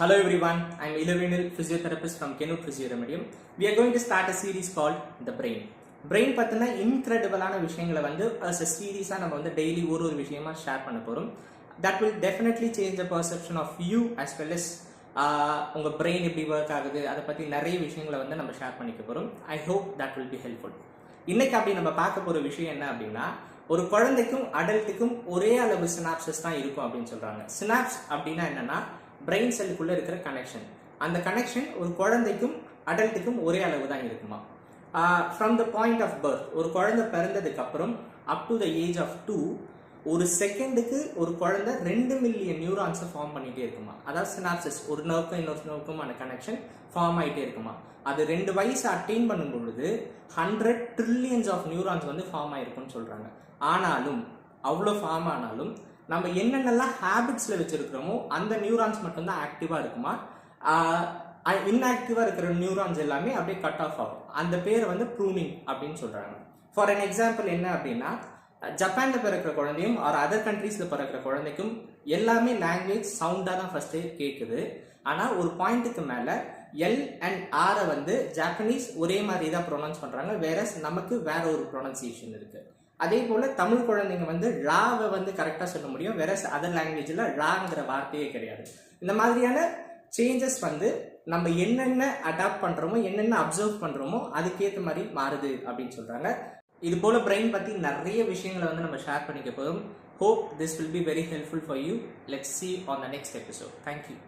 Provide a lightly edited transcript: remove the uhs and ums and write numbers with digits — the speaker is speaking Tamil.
Hello everyone, I am Ilavenil, physiotherapist from Kenwood Physioremedium. We are going to start a series called The Brain. Brain பத்தின இன்க்ரெடிபிளான விஷயங்களை as a series நம்ம டெய்லி ஒரு விஷயமா ஷேர் பண்ண போறோம். That will definitely change the perception of you as well as உங்க brain எப்படி ஒர்க் ஆகுது அதை பத்தி நிறைய விஷயங்களை நம்ம ஷேர் பண்ணிக்க போறோம். I hope that will be helpful. இன்னைக்கு அப்படி நம்ம பார்க்க போற விஷயம் என்ன அப்படின்னா ஒரு குழந்தைக்கும் அடல்ட்டுக்கும் ஒரே அளவு சினாப்சஸ் தான் இருக்கும் அப்படின்னு சொல்றாங்க. சினாப்ஸ் அப்படின்னா என்னன்னா பிரெயின் செல்லுக்குள்ள இருக்கிற கனெக்ஷன். அந்த கனெக்ஷன் ஒரு குழந்தைக்கும் அடல்ட்டுக்கும் ஒரே அளவு தான் இருக்குமா. From the point of birth, ஒரு குழந்தை பிறந்ததுக்கு அப்புறம் up to the age of 2 ஒரு செகண்டுக்கு ஒரு குழந்தை 2 மில்லியன் நியூரான்ஸை ஃபார்ம் பண்ணிட்டே இருக்குமா. அதாவது சினாப்சஸ், ஒரு நர்வுக்கும் இன்னொரு நர்வுக்குமான கனெக்ஷன் ஃபார்ம் ஆகிட்டே இருக்குமா. அது 2 வயசு அட்டைன் பண்ணும் பொழுது 100 ட்ரில்லியன்ஸ் ஆஃப் நியூரான்ஸ் ஃபார்ம் ஆயிருக்கும்னு சொல்றாங்க. ஆனாலும் அவ்வளோ ஃபார்ம் ஆனாலும் நம்ம என்னென்னலாம் ஹேபிட்ஸ்ல வச்சிருக்கிறோமோ அந்த நியூரான்ஸ் மட்டும்தான் ஆக்டிவா இருக்குமா. இன்ஆக்டிவா இருக்கிற நியூரான்ஸ் எல்லாமே அப்படியே கட் ஆஃப் ஆகும். அந்த பேரை ப்ரூனிங் அப்படின்னு சொல்றாங்க. ஃபார் அன் எக்ஸாம்பிள் என்ன அப்படின்னா, ஜப்பான்ல பிறக்கிற குழந்தையும் ஆர் அதர் கண்ட்ரீஸ்ல பிறக்கிற குழந்தைக்கும் எல்லாமே லாங்குவேஜ் சவுண்டா தான் ஃபர்ஸ்ட் கேட்குது. ஆனா ஒரு பாயிண்ட்டுக்கு மேல எல் அண்ட் ஆரை ஜாப்பனீஸ் ஒரே மாதிரி தான் ப்ரொனவுன்ஸ் பண்றாங்க, வேற நமக்கு வேற ஒரு ப்ரொனன்சியேஷன் இருக்கு. அதே போல தமிழ் குழந்தைங்க ழாவை கரெக்டா சொல்ல முடியும், வேற அதர் லாங்குவேஜ்ல ழாங்கிற வார்த்தையே கிடையாது. இந்த மாதிரியான சேஞ்சஸ் நம்ம என்னென்ன அடாப்ட் பண்றோமோ என்னென்ன அப்சர்வ் பண்றோமோ அதுக்கேற்ற மாதிரி மாறுது அப்படின்னு சொல்றாங்க. இது போல பிரெயின் பத்தி நிறைய விஷயங்களை நம்ம ஷேர் பண்ணிக்க போதும். Hope this will be very helpful for you. Let's see on the next episode. Thank you.